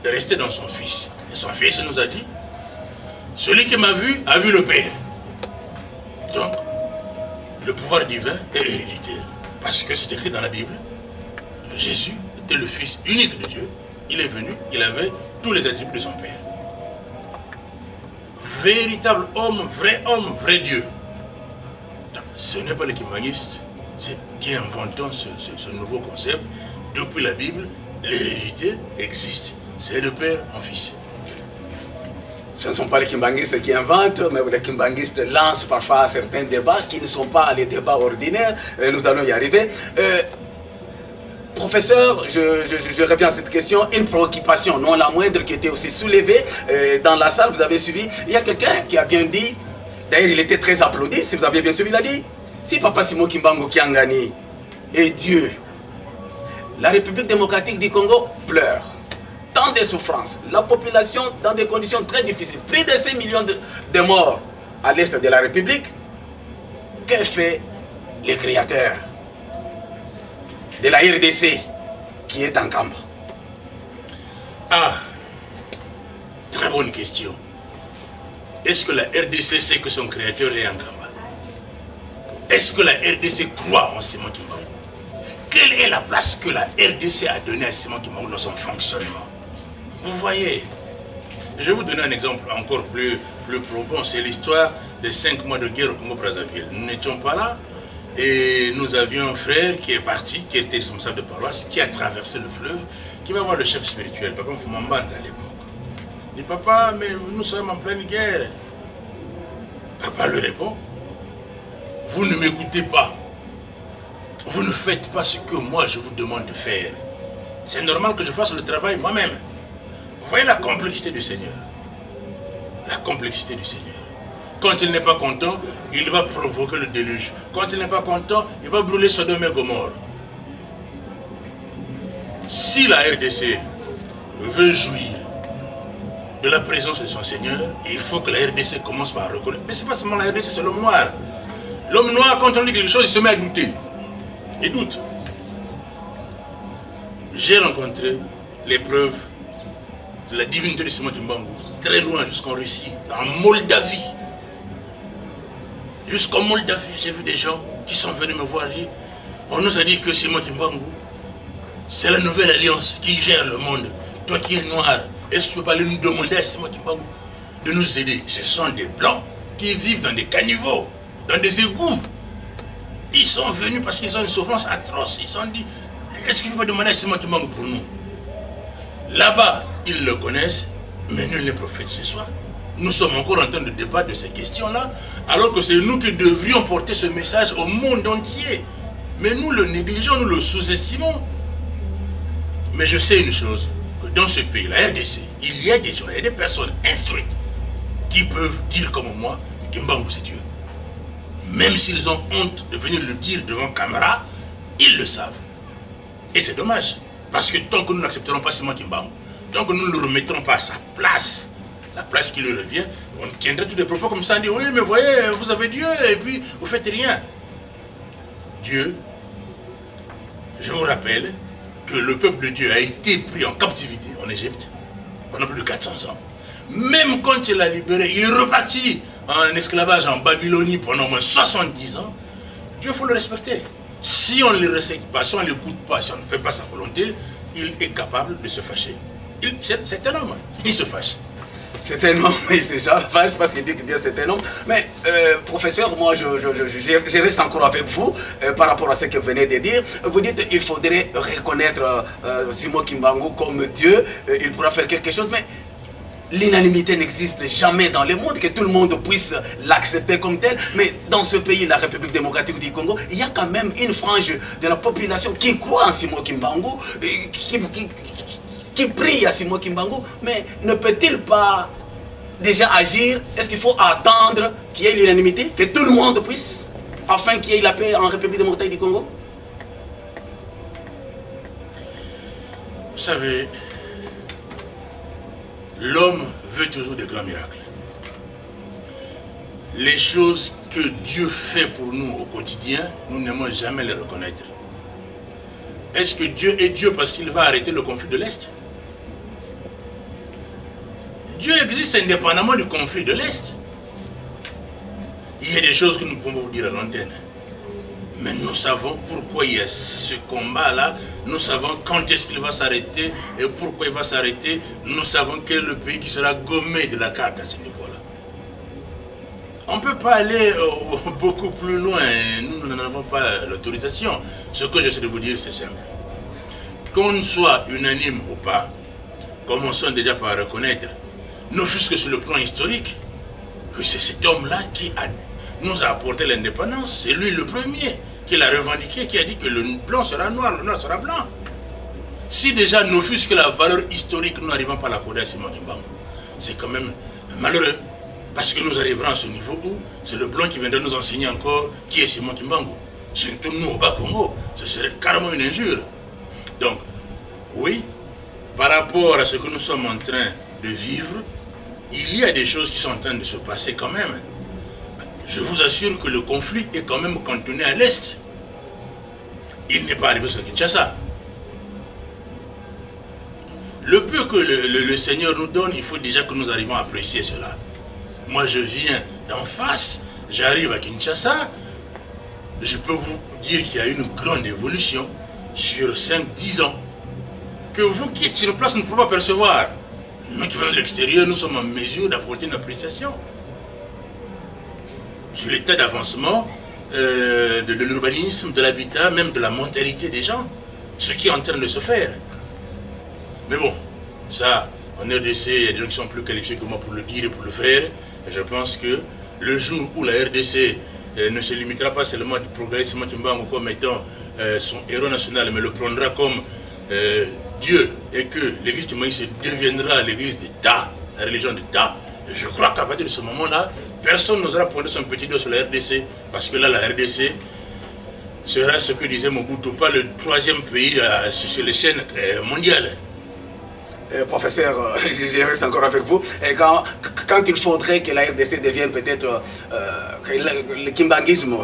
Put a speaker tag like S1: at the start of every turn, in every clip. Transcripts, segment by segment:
S1: est resté dans son Fils. Et son Fils nous a dit, celui qui m'a vu a vu le Père. Donc, le pouvoir divin est héréditaire. Parce que c'est écrit dans la Bible, Jésus était le Fils unique de Dieu. Il est venu, il avait tous les attributs de son Père. Véritable homme, vrai Dieu. Ce n'est pas les kimbanguistes, c'est qui inventent ce nouveau concept. Depuis la Bible, l'hérédité existe. C'est de père en fils.
S2: Ce ne sont pas les kimbanguistes qui inventent, mais les kimbanguistes lancent parfois certains débats qui ne sont pas les débats ordinaires. Nous allons y arriver. Professeur, je reviens à cette question. Une préoccupation, non la moindre, qui était aussi soulevée dans la salle, vous avez suivi. Il y a quelqu'un qui a bien dit, d'ailleurs il était très applaudi, si vous avez bien suivi, il a dit, si Papa Simon Kimbangu Kiangani est Dieu, la République démocratique du Congo pleure. Tant de souffrances, la population dans des conditions très difficiles, plus de 6 millions de morts à l'est de la République. Que fait le créateur de la RDC qui est en Kamba?
S1: Ah, très bonne question. Est-ce que la RDC sait que son créateur est en Kamba? Est-ce que la RDC croit en Simon Kimbangu? Quelle est la place que la RDC a donnée à Simon Kimbangu dans son fonctionnement? Vous voyez, je vais vous donner un exemple encore plus probant. C'est l'histoire des 5 mois de guerre au Congo-Brazzaville. Nous n'étions pas là et nous avions un frère qui est parti, qui était responsable de paroisse, qui a traversé le fleuve, qui va voir le chef spirituel, Papa Mfumambanta à l'époque. Il dit, papa, mais nous sommes en pleine guerre. Papa lui répond, vous ne m'écoutez pas. Vous ne faites pas ce que moi je vous demande de faire. C'est normal que je fasse le travail moi-même. Vous voyez la complexité du Seigneur. La complexité du Seigneur. Quand il n'est pas content, il va provoquer le déluge. Quand il n'est pas content, il va brûler Sodome et Gomorrhe. Si la RDC veut jouir de la présence de son Seigneur, il faut que la RDC commence par reconnaître. Mais ce n'est pas seulement la RDC, c'est l'homme noir. L'homme noir, quand on dit quelque chose, il se met à douter. Il doute. J'ai rencontré les preuves de la divinité de Simon Kimbangu, très loin, jusqu'en Russie, en Moldavie. Jusqu'en Moldavie, j'ai vu des gens qui sont venus me voir dire, on nous a dit que Simon Kimbangu, c'est la nouvelle alliance qui gère le monde. Toi qui es noir, est-ce que tu peux pas aller nous demander à Simon Kimbangu de nous aider? Ce sont des blancs qui vivent dans des caniveaux, dans des égouts. Ils sont venus parce qu'ils ont une souffrance atroce. Ils se sont dit, est-ce que je peux demander à Simon Kimbangu pour nous? Là-bas, ils le connaissent, mais nul n'est prophète ce soir. Nous sommes encore en train de débattre de ces questions-là, alors que c'est nous qui devrions porter ce message au monde entier. Mais nous le négligeons, nous le sous-estimons. Mais je sais une chose, que dans ce pays, la RDC, il y a des gens, il y a des personnes instruites qui peuvent dire comme moi, Kimbangu c'est Dieu. Même s'ils ont honte de venir le dire devant caméra, ils le savent. Et c'est dommage. Parce que tant que nous n'accepterons pas Simon Kimbangu, tant que nous ne le remettrons pas à sa place, la place qui lui revient, on tiendrait tous des propos comme ça, on dit, oui, mais voyez, vous avez Dieu, et puis vous ne faites rien. Dieu, je vous rappelle que le peuple de Dieu a été pris en captivité en Égypte pendant plus de 400 ans. Même quand il l'a libéré, il est reparti en esclavage en Babylonie pendant au moins 70 ans. Dieu, il faut le respecter. Si on ne le respecte pas, si on ne l'écoute pas, si on ne fait pas sa volonté, il est capable de se fâcher. C'est un homme, il se fâche.
S2: C'est un homme, il se fâche parce qu'il dit que Dieu c'est un homme. Mais professeur, moi je reste encore avec vous par rapport à ce que vous venez de dire. Vous dites qu'il faudrait reconnaître Simon Kimbangu comme Dieu, il pourra faire quelque chose, mais l'unanimité n'existe jamais dans le monde, que tout le monde puisse l'accepter comme tel. Mais dans ce pays, la République démocratique du Congo, il y a quand même une frange de la population qui croit en Simon Kimbangu, qui prie à Simon Kimbangu, mais ne peut-il pas déjà agir? Est-ce qu'il faut attendre qu'il y ait l'unanimité, que tout le monde puisse, afin qu'il y ait la paix en République démocratique du Congo?
S1: Vous savez, l'homme veut toujours des grands miracles. Les choses que Dieu fait pour nous au quotidien, nous n'aimons jamais les reconnaître. Est-ce que Dieu est Dieu parce qu'il va arrêter le conflit de l'Est? Dieu existe indépendamment du conflit de l'Est. Il y a des choses que nous ne pouvons pas vous dire à l'antenne. Mais nous savons pourquoi il y a ce combat-là. Nous savons quand est-ce qu'il va s'arrêter et pourquoi il va s'arrêter. Nous savons quel est le pays qui sera gommé de la carte à ce niveau-là. On ne peut pas aller beaucoup plus loin. Nous n'en avons pas l'autorisation. Ce que j'essaie de vous dire, c'est simple. Qu'on soit unanime ou pas, commençons déjà par reconnaître, ne fût-ce que sur le plan historique, que c'est cet homme-là qui nous a apporté l'indépendance. C'est lui le premier qui l'a revendiqué, qui a dit que le blanc sera noir, le noir sera blanc. Si déjà, ne fût-ce que la valeur historique, nous n'arrivons pas à l'accorder à Simon Kimbangu, c'est quand même malheureux. Parce que nous arriverons à ce niveau où c'est le blanc qui viendra nous enseigner encore qui est Simon Kimbangu. Surtout nous au Bas-Congo, ce serait carrément une injure. Donc, oui, par rapport à ce que nous sommes en train de vivre, il y a des choses qui sont en train de se passer quand même. Je vous assure que le conflit est quand même cantonné à l'Est. Il n'est pas arrivé sur Kinshasa. Le peu que le Seigneur nous donne, il faut déjà que nous arrivions à apprécier cela. Moi, je viens d'en face, j'arrive à Kinshasa, je peux vous dire qu'il y a une grande évolution sur 5-10 ans. Que vous qui êtes sur place ne pouvez pas percevoir. Nous qui venons de l'extérieur, nous sommes en mesure d'apporter une appréciation sur l'état d'avancement de l'urbanisme, de l'habitat, même de la mentalité des gens, ce qui est en train de se faire. Mais bon, ça, en RDC, il y a des gens qui sont plus qualifiés que moi pour le dire et pour le faire. Et je pense que le jour où la RDC ne se limitera pas seulement à progresser Simon Kimbangu comme étant son héros national, mais le prendra comme Dieu, et que l'église Kimbangu deviendra l'église d'État, la religion d'État, je crois qu'à partir de ce moment-là, personne n'osera pointer son petit doigt sur la RDC, parce que là, la RDC sera ce que disait Mobutu, pas le troisième pays sur les chaînes mondiales.
S2: Professeur, je reste encore avec vous. Et quand il faudrait que la RDC devienne peut-être, que le kimbanguisme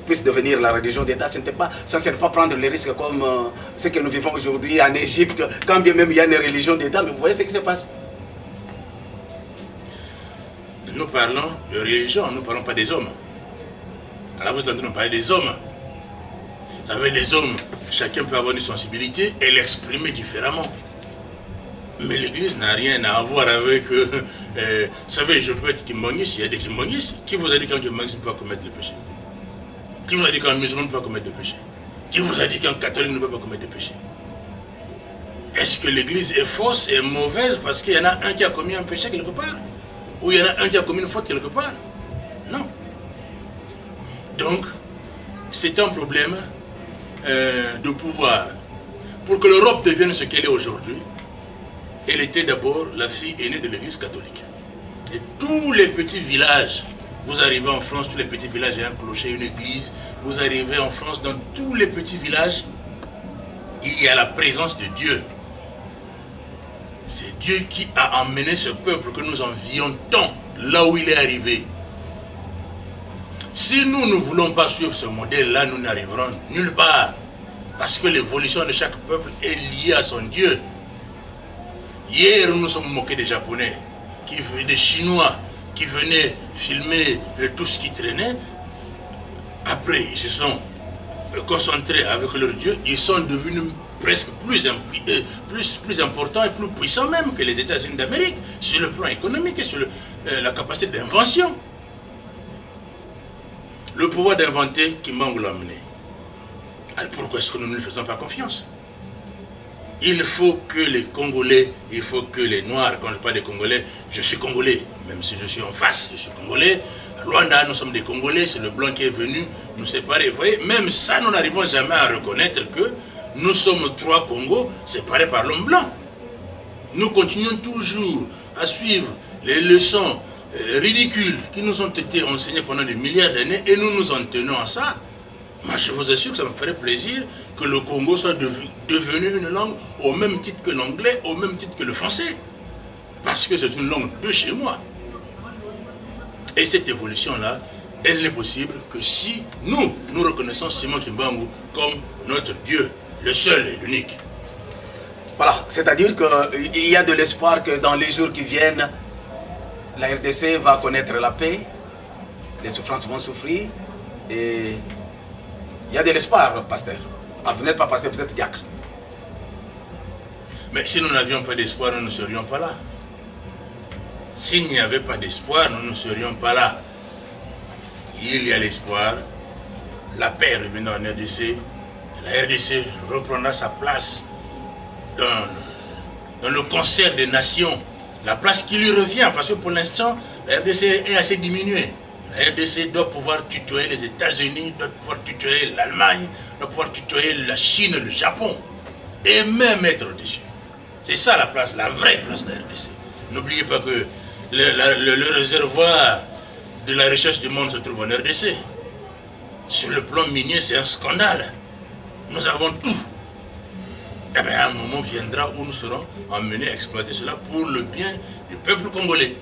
S2: puisse devenir la religion d'État, ça ne sert pas prendre les risques comme ce que nous vivons aujourd'hui en Égypte, quand bien même il y a une religion d'État, mais vous voyez ce qui se passe.
S1: Nous parlons de religion, nous ne parlons pas des hommes. Alors vous êtes en train de parler des hommes. Vous savez, les hommes, chacun peut avoir une sensibilité et l'exprimer différemment. Mais l'église n'a rien à voir avec... vous savez, je peux être kimbanguiste, il y a des kimbanguistes. Qui vous a dit qu'un kimbanguiste ne peut pas commettre le péché? Qui vous a dit qu'un musulman ne peut pas commettre le péché? Qui vous a dit qu'un catholique ne peut pas commettre le péché? Est-ce que l'église est fausse et mauvaise parce qu'il y en a un qui a commis un péché quelque part? Ou il y en a un qui a commis une faute quelque part? Non. Donc, c'est un problème de pouvoir. Pour que l'Europe devienne ce qu'elle est aujourd'hui, elle était d'abord la fille aînée de l'église catholique. Et tous les petits villages, vous arrivez en France, tous les petits villages, il y a un clocher, une église. Vous arrivez en France, dans tous les petits villages, il y a la présence de Dieu. C'est Dieu qui a emmené ce peuple que nous envions tant, là où il est arrivé. Si nous ne voulons pas suivre ce modèle-là, nous n'arriverons nulle part. Parce que l'évolution de chaque peuple est liée à son Dieu. Hier, nous nous sommes moqués des Japonais, des Chinois, qui venaient filmer tout ce qui traînait. Après, ils se sont concentrés avec leur Dieu. Ils sont devenus presque plus importants et plus puissants même que les États-Unis d'Amérique, sur le plan économique et sur la capacité d'invention. Le pouvoir d'inventer, Kimbangu l'a amené. Alors pourquoi est-ce que nous ne lui faisons pas confiance? Il faut que les Congolais, il faut que les Noirs, quand je parle des Congolais, je suis Congolais, même si je suis en face, je suis Congolais. À Rwanda, nous sommes des Congolais, c'est le blanc qui est venu nous séparer. Vous voyez, même ça, nous n'arrivons jamais à reconnaître que nous sommes 3 Congos séparés par l'homme blanc. Nous continuons toujours à suivre les leçons ridicules qui nous ont été enseignées pendant des milliards d'années et nous nous en tenons à ça. Moi, je vous assure que ça me ferait plaisir que le Congo soit devenu une langue au même titre que l'anglais, au même titre que le français. Parce que c'est une langue de chez moi. Et cette évolution-là, elle n'est possible que si nous reconnaissons Simon Kimbangu comme notre Dieu, le seul et l'unique.
S2: Voilà, c'est-à-dire qu'il y a de l'espoir que dans les jours qui viennent, la RDC va connaître la paix, les souffrances vont souffrir, et il y a de l'espoir, pasteur. Ah, vous n'êtes pas pasteur, vous êtes diacre.
S1: Mais si nous n'avions pas d'espoir, nous ne serions pas là. S'il n'y avait pas d'espoir, nous ne serions pas là. Il y a l'espoir, la paix revenant en RDC, la RDC reprendra sa place dans le concert des nations, la place qui lui revient, parce que pour l'instant, la RDC est assez diminuée. La RDC doit pouvoir tutoyer les États-Unis, doit pouvoir tutoyer l'Allemagne, doit pouvoir tutoyer la Chine, le Japon, et même être au-dessus. C'est ça la place, la vraie place de la RDC. N'oubliez pas que le réservoir de la recherche du monde se trouve en RDC. Sur le plan minier, c'est un scandale. Nous avons tout. Eh bien, un moment viendra où nous serons emmenés à exploiter cela pour le bien du peuple congolais.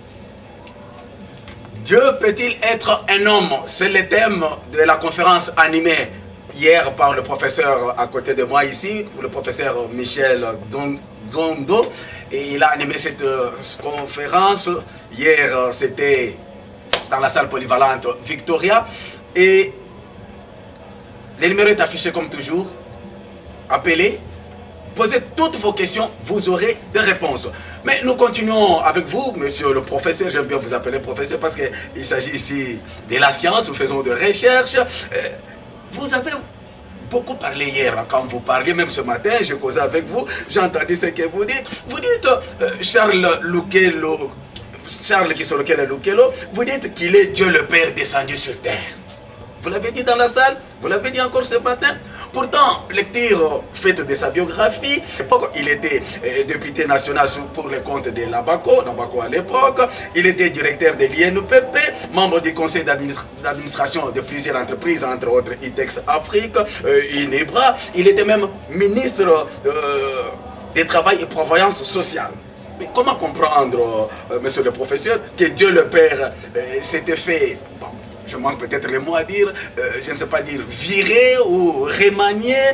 S2: Dieu peut-il être un homme? C'est le thème de la conférence animée hier par le professeur à côté de moi ici, le professeur Michel Zondo. Et il a animé cette conférence. Hier, c'était dans la salle polyvalente Victoria. Et le numéro est affiché comme toujours. Appelez. Posez toutes vos questions, vous aurez des réponses. Mais nous continuons avec vous, monsieur le professeur. J'aime bien vous appeler professeur parce qu'il s'agit ici de la science, nous faisons de recherche. Vous avez beaucoup parlé hier, quand vous parliez, même ce matin, je causais avec vous, j'ai entendu ce que vous dites. Vous dites, Charles Kisolokelo Lukelo, vous dites qu'il est Dieu le Père descendu sur terre. Vous l'avez dit dans la salle, vous l'avez dit encore ce matin. Pourtant, lecture faite de sa biographie, il était député national pour les comptes de l'Abaco à l'époque, il était directeur de l'INPP, membre du conseil d'administration de plusieurs entreprises, entre autres ITEX Afrique, INEBRA, il était même ministre des Travail et Prévoyance sociale. Mais comment comprendre, monsieur le professeur, que Dieu le Père s'était fait, bon, je manque peut-être les mots à dire, je ne sais pas dire, virer ou remanier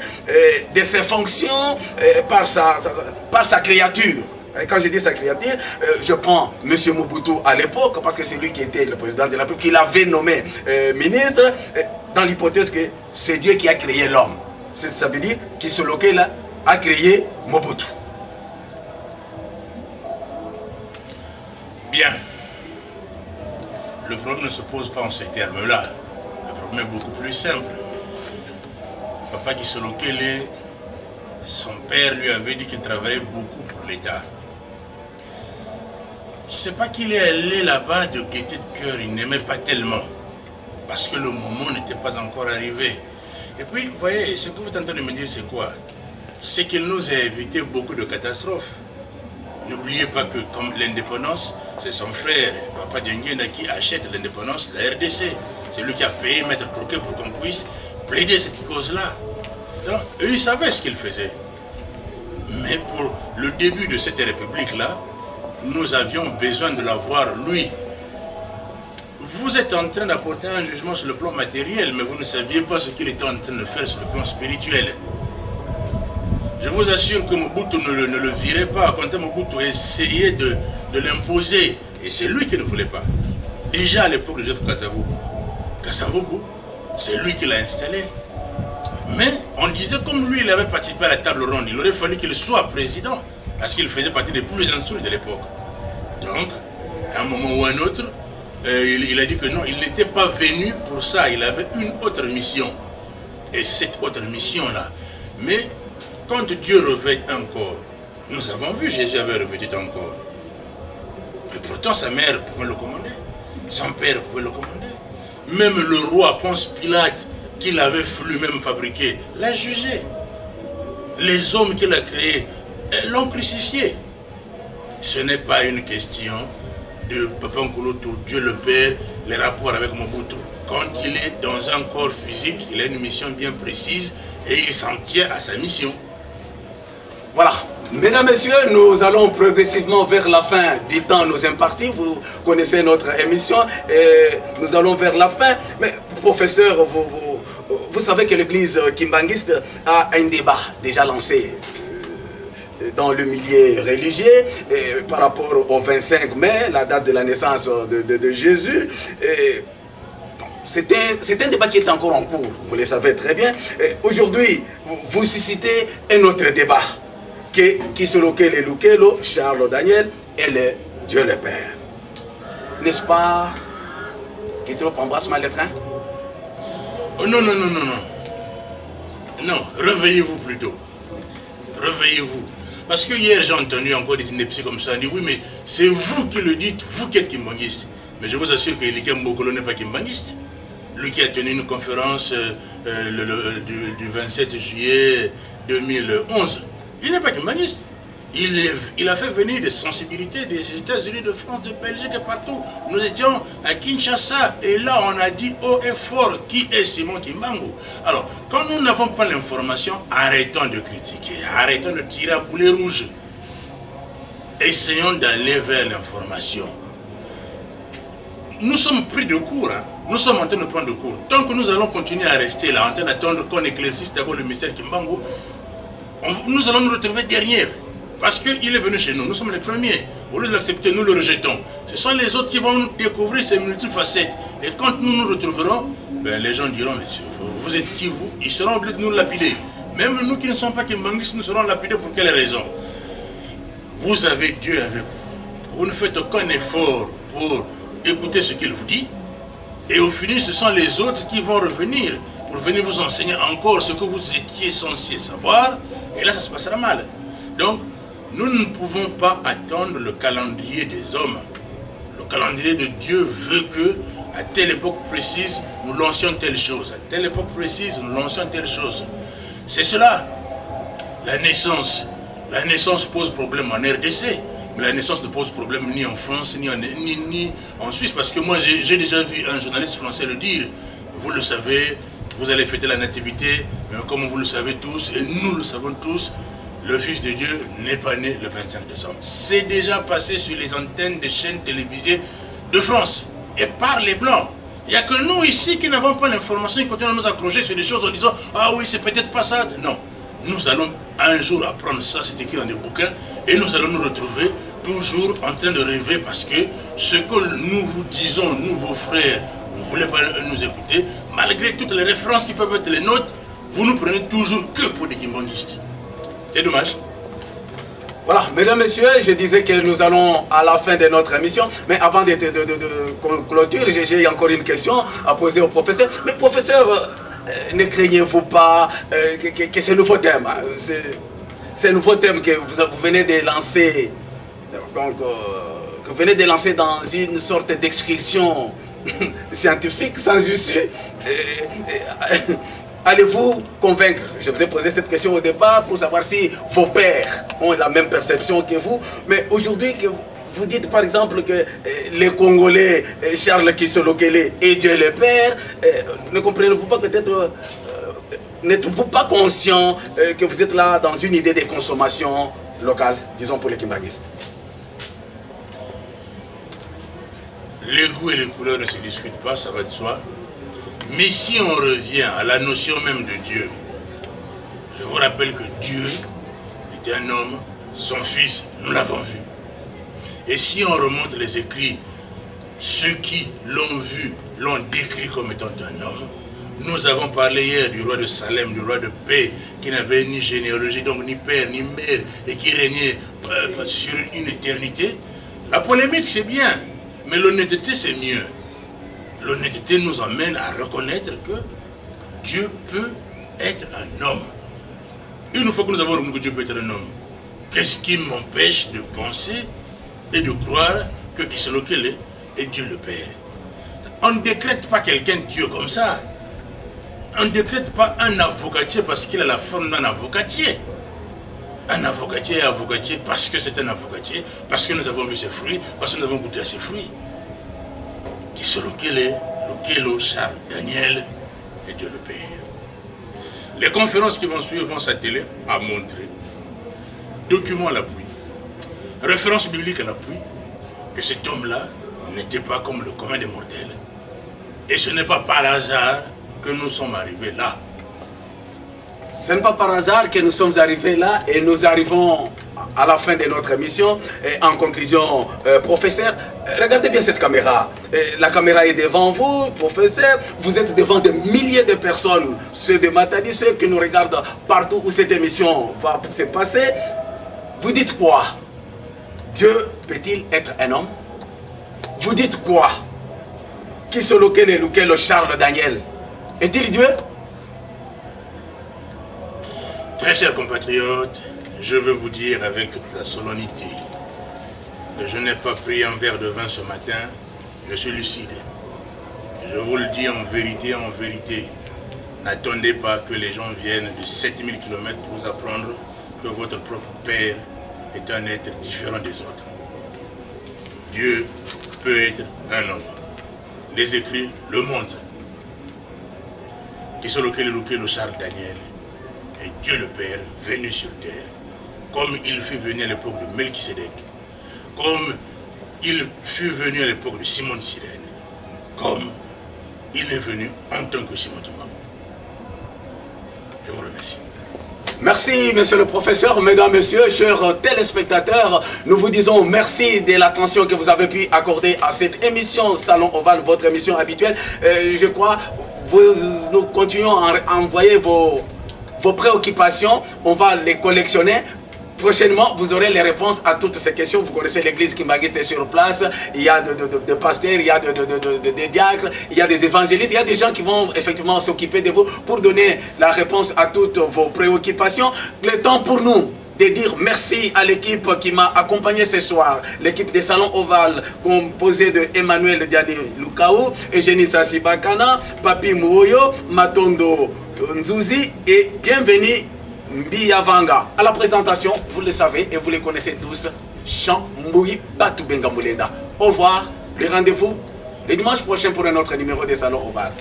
S2: de ses fonctions par sa créature. Et quand je dis sa créature, je prends M. Mobutu à l'époque, parce que c'est lui qui était le président de la République, qui l'avait nommé ministre, dans l'hypothèse que c'est Dieu qui a créé l'homme. Ça veut dire qu'Isolokelo a créé Mobutu.
S1: Bien. Le problème ne se pose pas en ces termes-là. Le problème est beaucoup plus simple. Papa Kisolokelo, son père lui avait dit qu'il travaillait beaucoup pour l'État. C'est pas qu'il est allé là-bas de gaieté de cœur, il n'aimait pas tellement. Parce que le moment n'était pas encore arrivé. Et puis, vous voyez, ce que vous êtes en train de me dire, c'est quoi? C'est qu'il nous a évité beaucoup de catastrophes. N'oubliez pas que comme l'indépendance, c'est son frère, Papa Diengena, qui achète l'indépendance de la RDC. C'est lui qui a payé Maître Croquet pour qu'on puisse plaider cette cause-là. Donc, eux, ils savaient ce qu'ils faisaient. Mais pour le début de cette république-là, nous avions besoin de l'avoir, lui. Vous êtes en train d'apporter un jugement sur le plan matériel, mais vous ne saviez pas ce qu'il était en train de faire sur le plan spirituel. Je vous assure que Mobutu ne le virait pas. Quand Mobutu essayait de l'imposer, et c'est lui qui ne voulait pas. Déjà à l'époque de Joseph Kasavubu, c'est lui qui l'a installé. Mais on disait comme lui, il avait participé à la table ronde, il aurait fallu qu'il soit président, parce qu'il faisait partie des plus instruits de l'époque. Donc, à un moment ou à un autre, il a dit que non, il n'était pas venu pour ça, il avait une autre mission. Et c'est cette autre mission-là. Mais quand Dieu revêt un corps, nous avons vu Jésus avait revêtu un corps. Mais pourtant sa mère pouvait le commander, son père pouvait le commander. Même le roi Ponce Pilate, qu'il avait lui-même fabriqué, l'a jugé. Les hommes qu'il a créés l'ont crucifié. Ce n'est pas une question de Papa Nkouloutou, Dieu le Père, les rapports avec Mobutu. Quand il est dans un corps physique, il a une mission bien précise et il s'en tient à sa mission.
S2: Voilà. Mesdames, Messieurs, nous allons progressivement vers la fin du temps nous imparti. Vous connaissez notre émission et nous allons vers la fin. Mais professeur, vous savez que l'église kimbanguiste a un débat déjà lancé dans le milieu religieux par rapport au 25 mai, la date de la naissance de Jésus. C'est un débat qui est encore en cours, vous le savez très bien. Aujourd'hui, vous suscitez un autre débat, qui se lequel est Lukelo, Charles Daniel et le Dieu le Père. N'est-ce pas qui trop embrasse ma lettre, hein?
S1: Oh non, non, non, non, non. Non, réveillez-vous plutôt. Réveillez-vous. Parce que hier, j'ai entendu encore des inepties comme ça. On dit, oui, mais c'est vous qui le dites, vous qui êtes kimbangiste. Mais je vous assure que Elikem Bokolo n'est pas kimbangiste. Lui qui a tenu une conférence du 27 juillet 2011. Il n'est pas kimbangiste. Il a fait venir des sensibilités des États-Unis, de France, de Belgique et partout. Nous étions à Kinshasa et là on a dit haut et fort qui est Simon Kimbangu. Alors, quand nous n'avons pas l'information, arrêtons de critiquer, arrêtons de tirer à boulet rouge. Essayons d'aller vers l'information. Nous sommes pris de court, hein. Nous sommes en train de prendre de court. Tant que nous allons continuer à rester là, en train d'attendre qu'on éclaircisse d'abord le mystère Kimbangu, nous allons nous retrouver derrière. Parce qu'il est venu chez nous, nous sommes les premiers. Au lieu de l'accepter, nous le rejetons. Ce sont les autres qui vont découvrir ces multiples facettes. Et quand nous nous retrouverons, ben, les gens diront, mais vous êtes qui vous? Ils seront obligés de nous lapider. Même nous qui ne sommes pas kimbanguistes, nous serons lapidés pour quelle raison? Vous avez Dieu avec vous. Vous ne faites aucun effort pour écouter ce qu'il vous dit. Et au final, ce sont les autres qui vont revenir pour venir vous enseigner encore ce que vous étiez censé savoir. Et là, ça se passera mal. Donc, nous ne pouvons pas attendre le calendrier des hommes. Le calendrier de Dieu veut que, à telle époque précise, nous lancions telle chose. À telle époque précise, nous lancions telle chose. C'est cela. La naissance pose problème en RDC. Mais la naissance ne pose problème ni en France, ni en Suisse. Parce que moi, j'ai déjà vu un journaliste français le dire. Vous le savez, vous allez fêter la nativité. Mais comme vous le savez tous, et nous le savons tous, le Fils de Dieu n'est pas né le 25 décembre. C'est déjà passé sur les antennes des chaînes télévisées de France. Et par les Blancs. Il n'y a que nous ici qui n'avons pas l'information, qui continuons à nous accrocher sur des choses en disant « Ah oui, c'est peut-être pas ça ». Non. Nous allons un jour apprendre ça, c'est écrit dans des bouquins, et nous allons nous retrouver toujours en train de rêver parce que ce que nous vous disons, nous vos frères, vous ne voulez pas nous écouter, malgré toutes les références qui peuvent être les nôtres, vous nous prenez toujours que pour des kimbanguistes. C'est dommage.
S2: Voilà, mesdames, messieurs, je disais que nous allons à la fin de notre émission, mais avant de clôture, j'ai encore une question à poser au professeur. Mais professeur, ne craignez-vous pas que ce nouveau thème, hein, ce nouveau thème que vous venez de lancer, donc, que vous venez de lancer dans une sorte d'excursion scientifique sans issue, allez-vous convaincre? Je vous ai posé cette question au départ pour savoir si vos pères ont la même perception que vous. Mais aujourd'hui, que vous dites par exemple que les Congolais, Charles Kisolokele et Dieu le Père, ne comprenez-vous pas peut-être, n'êtes-vous pas conscient que vous êtes là dans une idée de consommation locale, disons pour les kimbanguistes?
S1: Les goûts et les couleurs ne se discutent pas, ça va de soi. Mais si on revient à la notion même de Dieu, je vous rappelle que Dieu était un homme, son fils, nous l'avons vu. Et si on remonte les écrits, ceux qui l'ont vu, l'ont décrit comme étant un homme. Nous avons parlé hier du roi de Salem, du roi de paix, qui n'avait ni généalogie, donc ni père, ni mère, et qui régnait sur une éternité. La polémique, c'est bien, mais l'honnêteté, c'est mieux. L'honnêteté nous emmène à reconnaître que Dieu peut être un homme. Une fois que nous avons reconnu que Dieu peut être un homme, qu'est-ce qui m'empêche de penser et de croire que Kisolokele est Dieu le Père? On ne décrète pas quelqu'un Dieu comme ça. On ne décrète pas un avocatier parce qu'il a la forme d'un avocatier. Un avocatier est avocatier parce que c'est un avocatier, parce que nous avons vu ses fruits, parce que nous avons goûté à ses fruits. Kisolokele, Lukelo, Charles, Daniel et Dieu le Père. Les conférences qui vont suivre vont s'atteler à montrer, documents à l'appui, références bibliques à l'appui, que cet homme-là n'était pas comme le commun des mortels. Et ce n'est pas par hasard que nous sommes arrivés là.
S2: Ce n'est pas par hasard que nous sommes arrivés là et nous arrivons à la fin de notre émission. Et en conclusion, professeur, regardez bien cette caméra. La caméra est devant vous, professeur. Vous êtes devant des milliers de personnes, ceux de Matadi, ceux qui nous regardent partout où cette émission va se passer. Vous dites quoi? Dieu peut-il être un homme? Vous dites quoi? Qui sont lequel Charles Daniel? Est-il Dieu?
S1: Très chers compatriotes, je veux vous dire avec toute la solennité que je n'ai pas pris un verre de vin ce matin, je suis lucide. Je vous le dis en vérité, n'attendez pas que les gens viennent de 7000 km pour vous apprendre que votre propre Père est un être différent des autres. Dieu peut être un homme. Les écrits le montrent. Qui sont lequel Charles Daniel et Dieu le Père venu sur terre, comme il fut venu à l'époque de Melchisédek, comme il fut venu à l'époque de Simon de Cyrène, comme il est venu en tant que Simon Kimbangu. Je vous remercie.
S2: Merci, monsieur le professeur, mesdames, messieurs, chers téléspectateurs. Nous vous disons merci de l'attention que vous avez pu accorder à cette émission Salon Oval, votre émission habituelle. Je crois nous continuons à envoyer vos préoccupations. On va les collectionner. Prochainement, vous aurez les réponses à toutes ces questions. Vous connaissez l'église Kimbanguiste est sur place. Il y a de pasteurs, il y a des diacres, il y a des évangélistes, il y a des gens qui vont effectivement s'occuper de vous pour donner la réponse à toutes vos préoccupations. Le temps pour nous de dire merci à l'équipe qui m'a accompagné ce soir. L'équipe des Salons Oval composée de Emmanuel Diani Lukao, Eugénie Sassi Bakana, Papi Mouoyo, Matondo Nzouzi et bienvenue Mbia Vanga. À la présentation, vous le savez et vous le connaissez tous, Jean Mboui Batoubenga Mouleda. Au revoir, le rendez-vous le dimanche prochain pour un autre numéro des Salons Oval.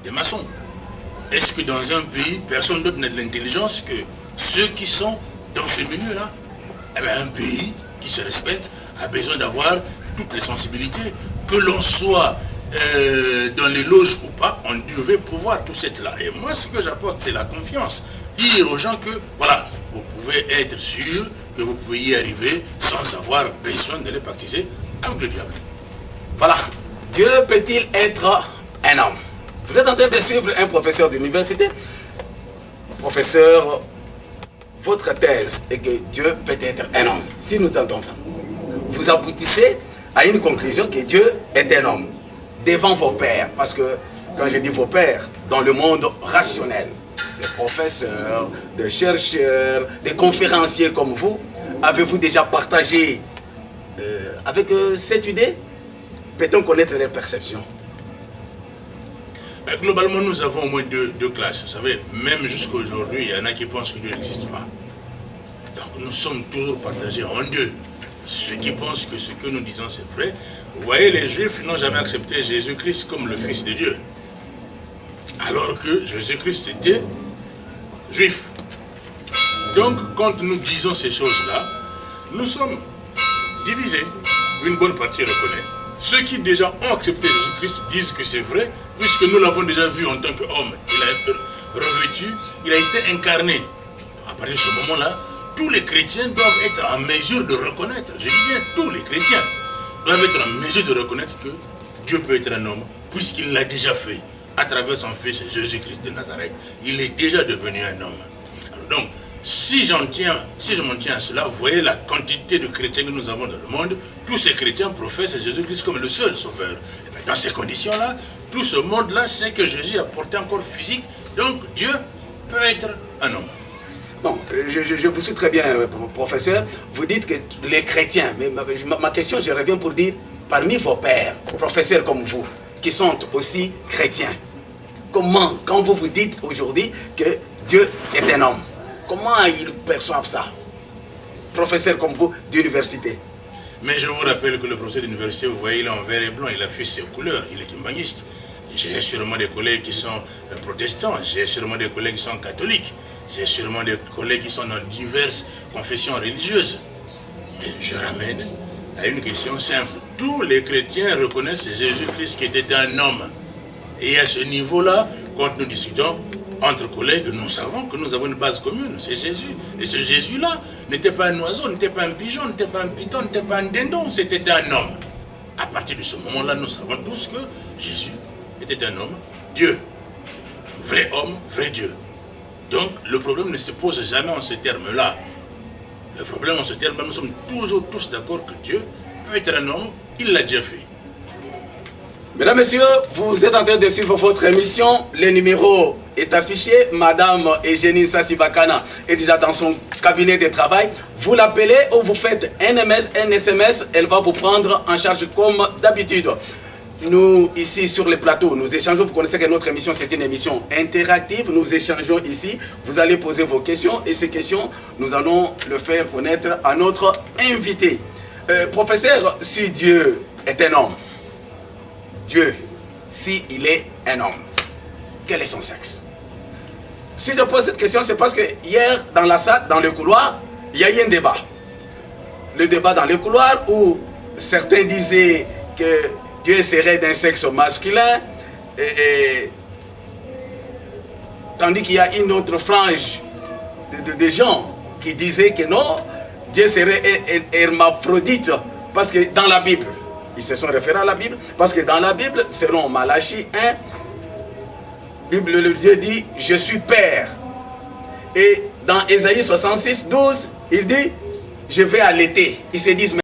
S1: Des maçons. Est-ce que dans un pays, personne d'autre n'a de l'intelligence que ceux qui sont dans ce milieu-là? Eh bien, un pays qui se respecte a besoin d'avoir toutes les sensibilités. Que l'on soit dans les loges ou pas, on devait pouvoir tout être là. Et moi, ce que j'apporte, c'est la confiance. Dire aux gens que, voilà, vous pouvez être sûr que vous pouvez y arriver sans avoir besoin de les baptiser avec le diable.
S2: Voilà. Dieu peut-il être un homme? Vous êtes en train de suivre un professeur d'université. Professeur, votre thèse est que Dieu peut être un homme. Si nous entendons, vous aboutissez à une conclusion que Dieu est un homme. Devant vos pairs. Parce que, quand je dis vos pairs, dans le monde rationnel, des professeurs, des chercheurs, des conférenciers comme vous, avez-vous déjà partagé avec cette idée? Peut-on connaître les perceptions?
S1: Globalement, nous avons au moins deux classes. Vous savez, même jusqu'à aujourd'hui, il y en a qui pensent que Dieu n'existe pas. Donc nous sommes toujours partagés en deux. Ceux qui pensent que ce que nous disons c'est vrai. Vous voyez, les Juifs n'ont jamais accepté Jésus-Christ comme le Fils de Dieu. Alors que Jésus-Christ était juif. Donc, quand nous disons ces choses-là, nous sommes divisés. Une bonne partie reconnaît. Ceux qui déjà ont accepté Jésus-Christ disent que c'est vrai, puisque nous l'avons déjà vu en tant qu'homme. Il a été revêtu, il a été incarné. À partir de ce moment-là, tous les chrétiens doivent être en mesure de reconnaître, je dis bien tous les chrétiens, doivent être en mesure de reconnaître que Dieu peut être un homme, puisqu'il l'a déjà fait à travers son Fils Jésus-Christ de Nazareth. Il est déjà devenu un homme. Alors donc, si je m'en tiens à cela, vous voyez la quantité de chrétiens que nous avons dans le monde. Tous ces chrétiens professent Jésus-Christ comme le seul sauveur. Et bien, dans ces conditions-là, tout ce monde-là sait que Jésus a porté un corps physique, donc Dieu peut être un homme.
S2: Non, je vous suis très bien, professeur. Vous dites que les chrétiens, mais ma question, je reviens pour dire, parmi vos pères, professeurs comme vous, qui sont aussi chrétiens, comment, quand vous vous dites aujourd'hui que Dieu est un homme, comment ils perçoivent ça? Professeur comme vous d'université.
S1: Mais je vous rappelle que le professeur d'université, vous voyez, il est en vert et blanc, il affiche ses couleurs, il est kimbanguiste. J'ai sûrement des collègues qui sont protestants, j'ai sûrement des collègues qui sont catholiques, j'ai sûrement des collègues qui sont dans diverses confessions religieuses. Mais je ramène à une question simple. tous les chrétiens reconnaissent Jésus-Christ qui était un homme. Et à ce niveau-là, quand nous discutons entre collègues, nous savons que nous avons une base commune, c'est Jésus. Et ce Jésus-là n'était pas un oiseau, n'était pas un pigeon, n'était pas un python, n'était pas un dindon, c'était un homme. À partir de ce moment-là, nous savons tous que Jésus était un homme, Dieu. Vrai homme, vrai Dieu. Donc, le problème ne se pose jamais en ces termes-là. Le problème en ces termes-là, nous sommes toujours tous d'accord que Dieu peut être un homme, il l'a déjà fait.
S2: Mesdames, Messieurs, vous êtes en train de suivre votre émission. Le numéro est affiché. Madame Eugénie Sassibakana est déjà dans son cabinet de travail. Vous l'appelez ou vous faites un SMS, elle va vous prendre en charge comme d'habitude. Nous, ici sur le plateau, nous échangeons. Vous connaissez que notre émission, c'est une émission interactive. Nous échangeons ici. Vous allez poser vos questions et ces questions, nous allons le faire connaître à notre invité. Professeur, si Dieu est un homme, Dieu, s'il est un homme, quel est son sexe? Si je pose cette question, c'est parce que hier, dans la salle, dans le couloir, il y a eu un débat. Le débat dans le couloir où certains disaient que Dieu serait d'un sexe masculin, tandis qu'il y a une autre frange de gens qui disaient que non, Dieu serait un hermaphrodite, parce que dans la Bible, ils se sont référés à la Bible, parce que dans la Bible, selon Malachie 1, le Dieu dit « Je suis Père ». Et dans Ésaïe 66, 12, il dit « Je vais allaiter ». Ils se disent